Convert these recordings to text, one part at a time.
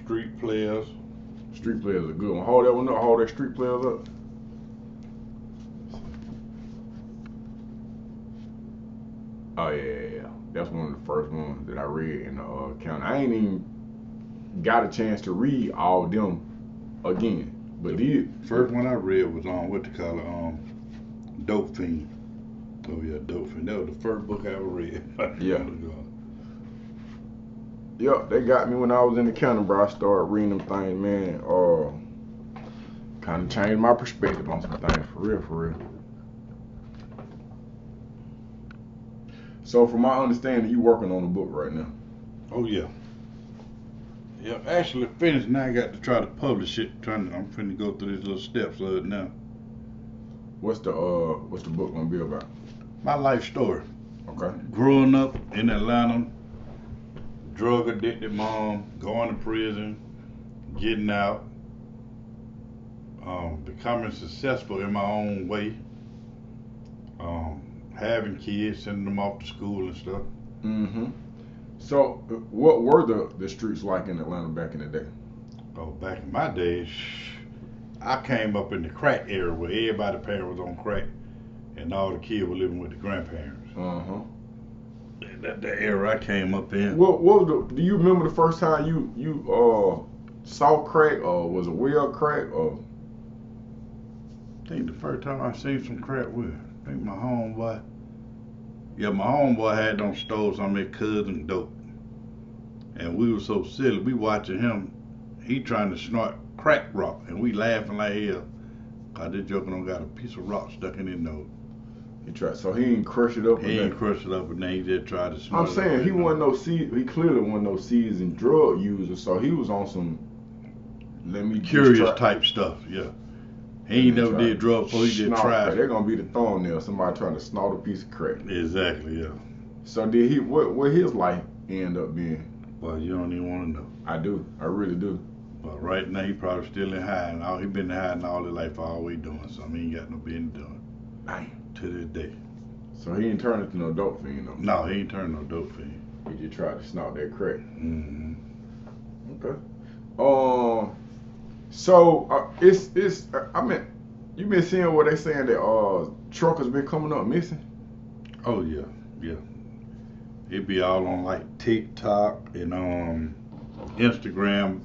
Street Players. Street Players are a good one. Hold that one up. Hold that Street Players up. Oh yeah. That's one of the first ones that I read in the county. I ain't even got a chance to read all of them again. But the first one I read was on what they call it, Dope Fiend. Oh yeah, Dope Fiend. That was the first book I ever read. Yeah. Yeah, they got me when I was in the county, bro. I started reading them things, man. Kind of changed my perspective on some things, for real, for real. So, from my understanding, you working on a book right now? Oh yeah. Yeah, actually finished. Now I got to try to publish it. I'm finna go through these little steps of it now. What's the book gonna be about? My life story. Okay. Growing up in Atlanta, drug addicted mom, going to prison, getting out, becoming successful in my own way, having kids, sending them off to school and stuff. Mm-hmm. So, what were the streets like in Atlanta back in the day? Oh, back in my days, I came up in the crack era where everybody's parent was on crack, and all the kids were living with the grandparents. Uh-huh. That the era I came up in. What was do you remember the first time you saw crack, or was it real crack, or? I think the first time I seen some crack was, I think my homeboy. Yeah, my homeboy had them stole some of his cousin dope. And we were so silly, we watching him, he trying to snort crack rock, and we laughing like hell. Cause this joker don't got a piece of rock stuck in his nose. He tried, so he ain't crush it up. He ain't crush it up, and then he just tried to snort I'm saying he wasn't he clearly wasn't no seasoned drug user, so he was on some curious type stuff, yeah. He ain't never did drugs before, he just tried. They're gonna be the thumbnail, somebody trying to snort a piece of crack. Exactly, yeah. So did he, what his life end up being? Well, you don't even want to know. I do, I really do. But right now he probably still in hiding. He been in hiding all his life, always doing something. He ain't got no business doing. Dang. To this day. So he ain't turned into no dope fiend, though? No, he ain't turned no dope fiend. He just tried to snort that crack. Mm-hmm. Okay. So it's I mean, you been seeing what they saying that truckers been coming up missing? Oh yeah, yeah. It be all on like TikTok and Instagram.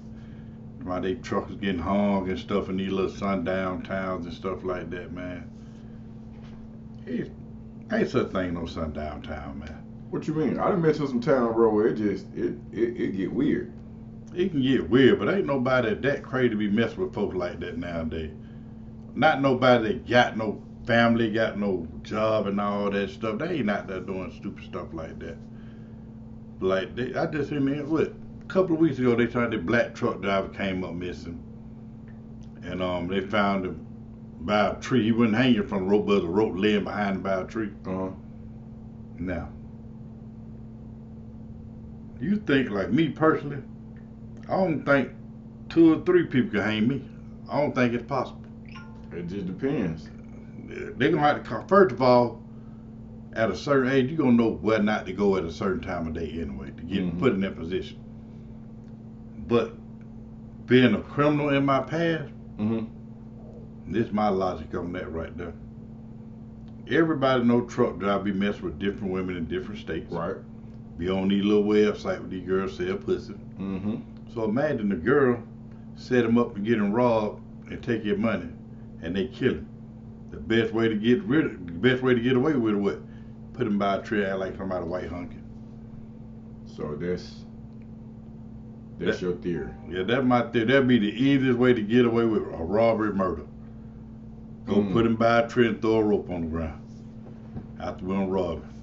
Why they truckers getting hung and stuff in these little sundown towns and stuff like that, man. It ain't such a thing no sundown town, man. What you mean? I done been to some town road where it get weird. It can get weird, but ain't nobody that crazy to be messing with folks like that nowadays. Not nobody that got no family, got no job and all that stuff. They ain't out there doing stupid stuff like that. Like I just seen it, what, a couple of weeks ago they found that black truck driver came up missing. And they found him by a tree. He wasn't hanging from the rope, but the rope laying behind him by a tree. Uh-huh. Now, you think, like me personally, I don't think 2 or 3 people can hang me. I don't think it's possible. It just depends. They're gonna have to come. First of all, at a certain age, you're gonna know where not to go at a certain time of day anyway to get put in that position. But being a criminal in my past, this is my logic on that right there. Everybody know truck driver be messing with different women in different states. Right. Be on these little websites with these girls sell pussy. So imagine the girl set him up to get him robbed and take your money, and they kill him. The best way to get away with it, what? Put him by a tree, act like somebody white hunky. So that's your theory. Yeah, that's my theory. That'd be the easiest way to get away with a robbery, murder. Go put him by a tree and throw a rope on the ground after we don't rob him.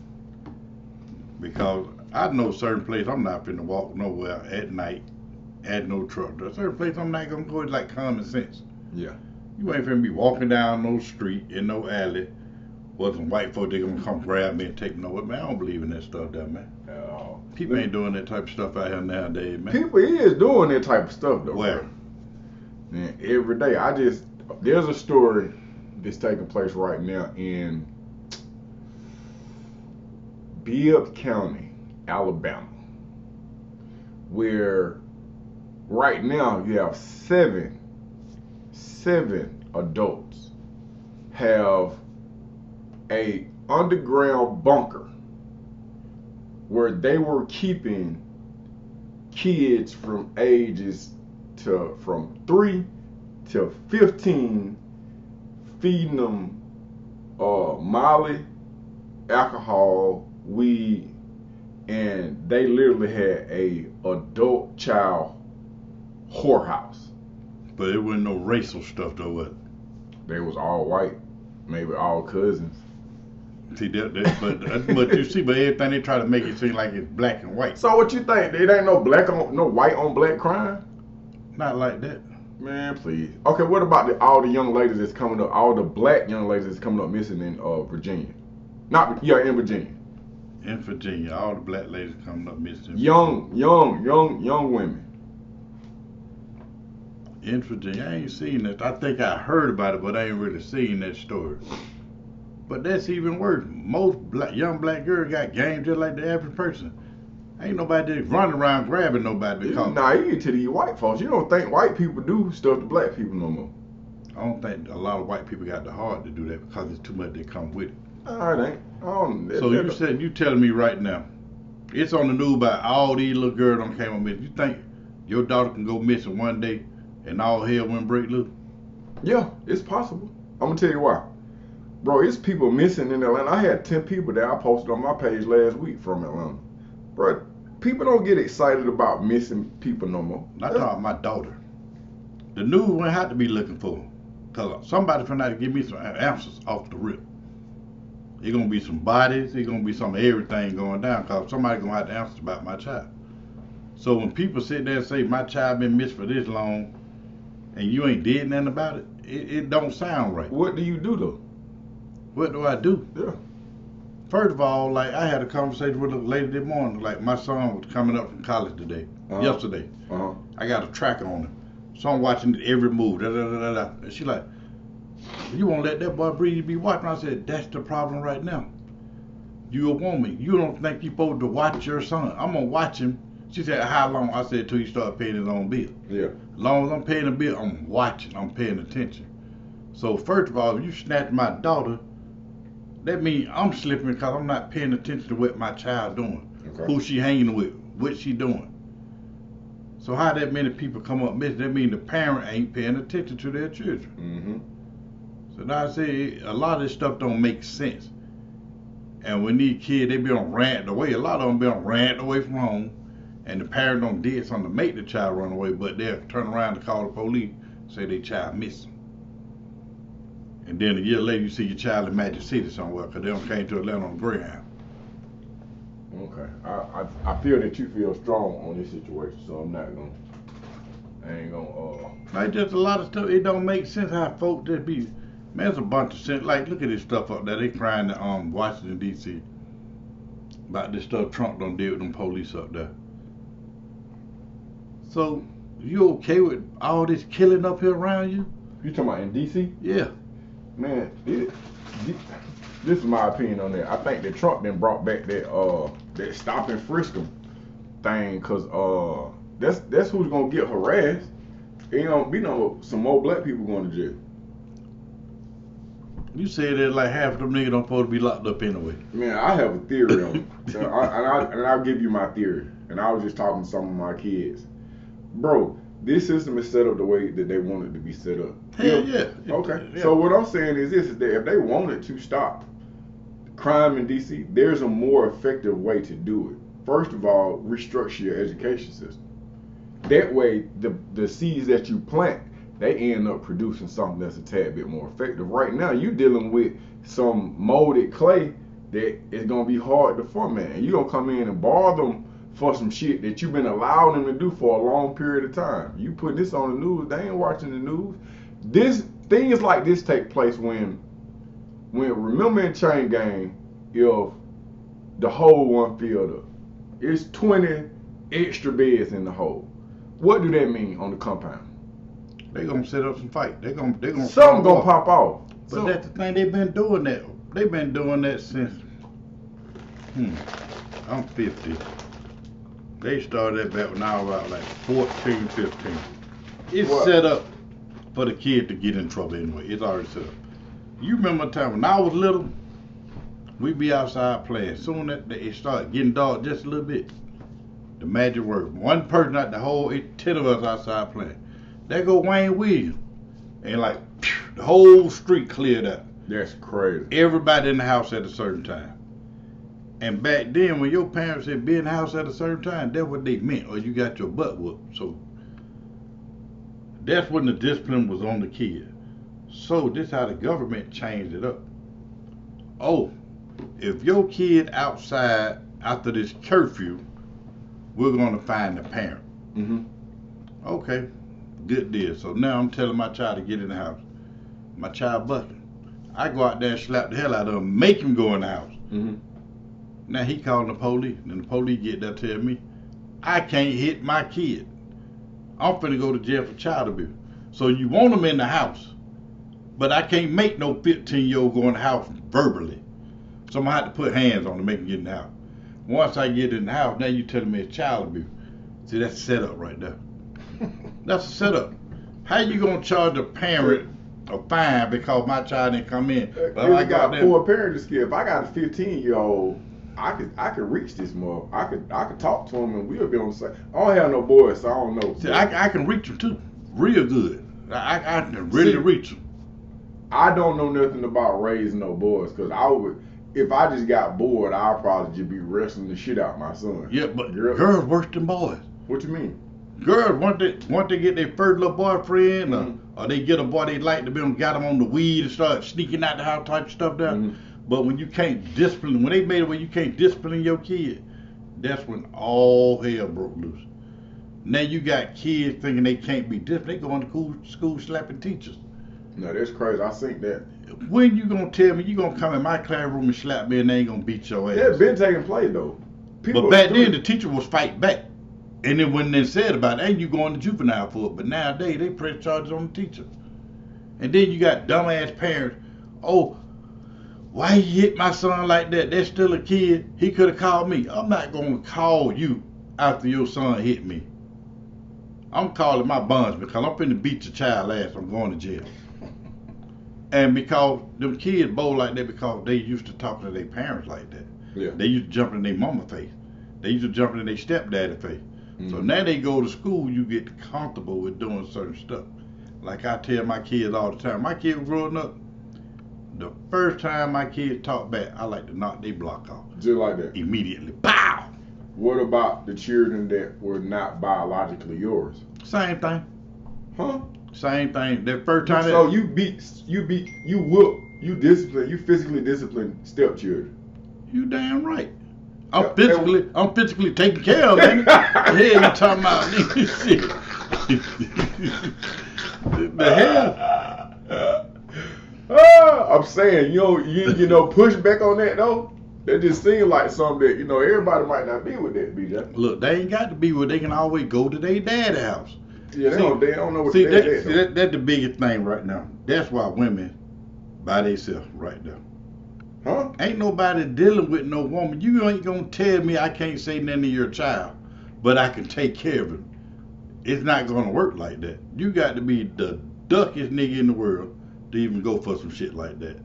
Because I know certain places I'm not finna walk nowhere at night, at no truck. There's certain places I'm not gonna go. It's like common sense. Yeah. You ain't finna be walking down no street in no alley where some white folk they gonna come grab me and take me nowhere. Man, I don't believe in that stuff, there, man. People ain't doing that type of stuff out here nowadays, man. People is doing that type of stuff though. Where? Man, every day. There's a story that's taking place right now in Bibb County, Alabama, where right now you have seven adults have a underground bunker where they were keeping kids from from 3 to 15, feeding them Molly, alcohol, weed, and they literally had a adult child whorehouse. But it wasn't no racial stuff though, was it? They was all white, maybe all cousins. See but you see, but everything they try to make it seem like it's black and white. So what you think? It ain't no white on black crime? Not like that. Man, please. Okay, what about all the young ladies that's coming up? All the black young ladies that's coming up missing in Virginia? In Virginia. In Virginia, all the black ladies coming up missing. Young women. In Virginia, I ain't seen that. I think I heard about it, but I ain't really seen that story. But that's even worse. Most young black girls got game just like the average person. Ain't nobody just running around grabbing nobody. You're naive to these white folks. You don't think white people do stuff to black people no more. I don't think a lot of white people got the heart to do that because it's too much that come with it. It ain't. So you telling me right now, it's on the news about all these little girls don't came up missing. You think your daughter can go missing one day and all hell went break loose? Yeah, it's possible. I'm gonna tell you why. Bro, it's people missing in Atlanta. I had 10 people that I posted on my page last week from Atlanta. Bro, people don't get excited about missing people no more. I'm talking about my daughter. The news won't have to be looking for her. Because somebody finna to give me some answers off the rip. It's going to be some bodies. It's going to be some everything going down. Because somebody going to have to answer about my child. So when people sit there and say, my child been missed for this long, and you ain't did nothing about it, it don't sound right. What do you do, though? What do I do? Yeah. First of all, like I had a conversation with a lady this morning. Like my son was coming up from college today, yesterday. I got a tracker on him, so I'm watching every move. And she like, you won't let that boy breathe? You be watching. I said, that's the problem right now. You a woman. You don't think you supposed to watch your son? I'm gonna watch him. She said, how long? I said, till he start paying his own bill. Yeah. As long as I'm paying the bill, I'm watching. I'm paying attention. So first of all, if you snatch my daughter, that means I'm slipping because I'm not paying attention to what my child doing, who she hanging with, what she doing. So how that many people come up missing? That means the parent ain't paying attention to their children. So now I say a lot of this stuff don't make sense. And when these kids, they be on rant away. A lot of them be on rant away from home, and the parent don't did something to make the child run away, but they'll turn around to call the police, say their child missing. And then a year later, you see your child in Magic City somewhere because they don't came to Atlanta on Greyhound. Okay, I feel that you feel strong on this situation, so I ain't gonna. Like just a lot of stuff. It don't make sense how folks just be. Man, there's a bunch of sense. Like look at this stuff up there. They crying to Washington D.C. about this stuff Trump done did with them police up there. So you okay with all this killing up here around you? You talking about in D.C.? Yeah. Man, this is my opinion on that. I think that Trump then brought back that stop and frisk 'em thing, cause that's who's gonna get harassed. Ain't gonna be some more black people going to jail. You said that like half of them niggas don't supposed to be locked up anyway. Man, I have a theory on it. So I'll give you my theory. And I was just talking to some of my kids. Bro, this system is set up the way that they want it to be set up. Hell yeah. Okay. Yeah. So what I'm saying is this, is that if they wanted to stop crime in D.C., there's a more effective way to do it. First of all, restructure your education system. That way, the seeds that you plant, they end up producing something that's a tad bit more effective. Right now, you're dealing with some molded clay that is going to be hard to format. And you're going to come in and borrow them for some shit that you've been allowing them to do for a long period of time. You put this on the news, they ain't watching the news. Things like this take place when remember in chain gang, if the hole one filled up, it's 20 extra beds in the hole. What do that mean on the compound? They gonna set up some fight. They gonna something gonna pop off. But that's the thing. They've been doing that. They've been doing that since. I'm 50. They started that back when I was about like 14, 15. It's What? set up for the kid to get in trouble anyway. It's already set up. You remember a time when I was little, we'd be outside playing. Soon as it started getting dark just a little bit, the magic word. One person out the whole 10 of us outside playing. There go Wayne Williams. And like, the whole street cleared up. That's crazy. Everybody in the house at a certain time. And back then, when your parents said be in the house at a certain time, that's what they meant, or you got your butt whooped. So that's when the discipline was on the kid. So this how the government changed it up. Oh, if your kid outside after this curfew, we're gonna find the parent. Mm-hmm. Okay, good deal. So now I'm telling my child to get in the house. My child bucking. I go out there and slap the hell out of him, make him go in the house. Mm-hmm. Now he calling the police, and the police get there tell me, I can't hit my kid. I'm finna go to jail for child abuse. So you want him in the house, but I can't make no 15-year-old go in the house verbally. So I'm gonna have to put hands on him, make him get in the house. Once I get in the house, now you telling me it's child abuse. See, that's a setup right there. That's a setup. How you gonna charge a parent a fine because my child didn't come in? But I got poor parenting skill. If I got a 15-year-old, I could reach this mother. I could talk to him and we'll be on the same. I don't have no boys, so I don't know. See, I can reach them too, real good. I can really reach them. I don't know nothing about raising no boys, because I would, if I just got bored, I'd probably just be wrestling the shit out of my son. Yeah, but girls worse than boys. What you mean? Girls, once they get their first little boyfriend, or they get a boy they like to be, got them on the weed and start sneaking out the house type stuff down. Mm-hmm. But when you can't discipline, when they made it where you can't discipline your kid, that's when all hell broke loose. Now you got kids thinking they can't be disciplined. They going to school slapping teachers. No, that's crazy. I think that. When you gonna tell me you gonna come in my classroom and slap me and they ain't gonna beat your ass? That's been taking place though. But back then the teacher was fight back. And then when they said about it, ain't you going to juvenile for it? But nowadays they press charges on the teacher. And then you got dumbass parents. Oh, why he hit my son like that? That's still a kid. He could have called me. I'm not going to call you after your son hit me. I'm calling my bonds because I'm finna beat your child ass. I'm going to jail. And because them kids bowl like that because they used to talk to their parents like that. Yeah. They used to jump in their mama face. They used to jump in their stepdaddy face. So now they go to school, you get comfortable with doing certain stuff. Like I tell my kids all the time, my kids growing up, the first time my kids talk back, I like to knock their block off. Just like that. Immediately. Pow! What about the children that were not biologically yours? Same thing. Huh? Same thing. That first time. So you whoop, you discipline, you physically discipline stepchildren. You damn right. I'm physically taking care of it. The hell you talking about? Shit. The hell? I'm saying, you know, push back on that though. That just seems like something that, everybody might not be with that, BJ. Look, they ain't got to be where they can always go to their dad's house. Yeah, they don't know what that's the biggest thing right now. That's why women by themselves right now. Huh? Ain't nobody dealing with no woman. You ain't gonna tell me I can't say nothing to your child, but I can take care of him. It's not gonna work like that. You got to be the duckiest nigga in the world to even go for some shit like that.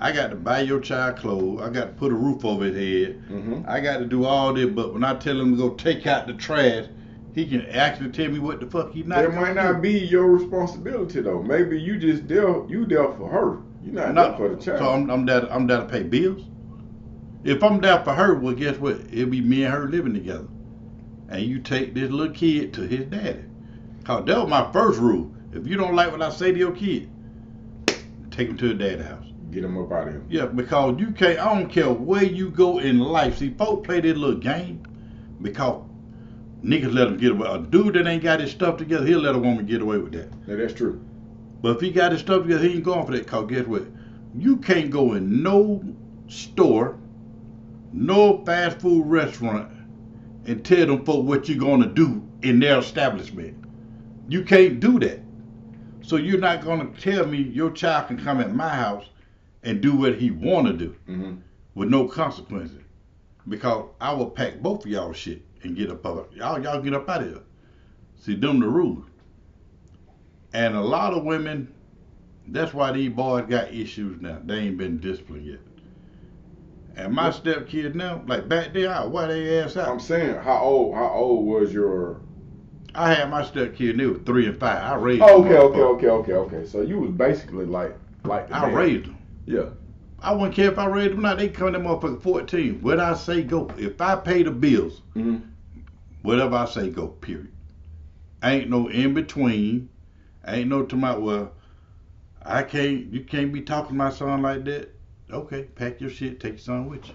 I got to buy your child clothes. I got to put a roof over his head. Mm-hmm. I got to do all this, but when I tell him to go take out the trash, he can actually tell me what the fuck he not. That might not be your responsibility though. Maybe you just there for her. You're not there for the child. So I'm there to pay bills. If I'm there for her, well, guess what? It'll be me and her living together. And you take this little kid to his daddy. Cause that was my first rule. If you don't like what I say to your kid, take him to his daddy's house. Get him up out of here. Yeah, because you can't. I don't care where you go in life. See, folks play this little game because niggas let them get away. A dude that ain't got his stuff together, he'll let a woman get away with that. Yeah, that's true. But if he got his stuff together, he ain't going for that. Cause guess what? You can't go in no store, no fast food restaurant, and tell them folks what you're gonna do in their establishment. You can't do that. So you're not gonna tell me your child can come at my house and do what he wanna do with no consequences. Because I will pack both of y'all shit and get up out. Y'all get up out of here. See, them the rules. And a lot of women, that's why these boys got issues now. They ain't been disciplined yet. And my stepkids now, like back then, I wear their ass out. I'm saying, how old was your? I had my stepkids, they were 3 and 5. I raised Oh, them. okay. So you was basically like the I man. raised them. Yeah. I wouldn't care if I raised them or not. They come to motherfucker 14. What I say, go. If I pay the bills, whatever I say, go, period. Ain't no in between. Ain't no talking about, well, you can't be talking to my son like that. Okay, pack your shit, take your son with you.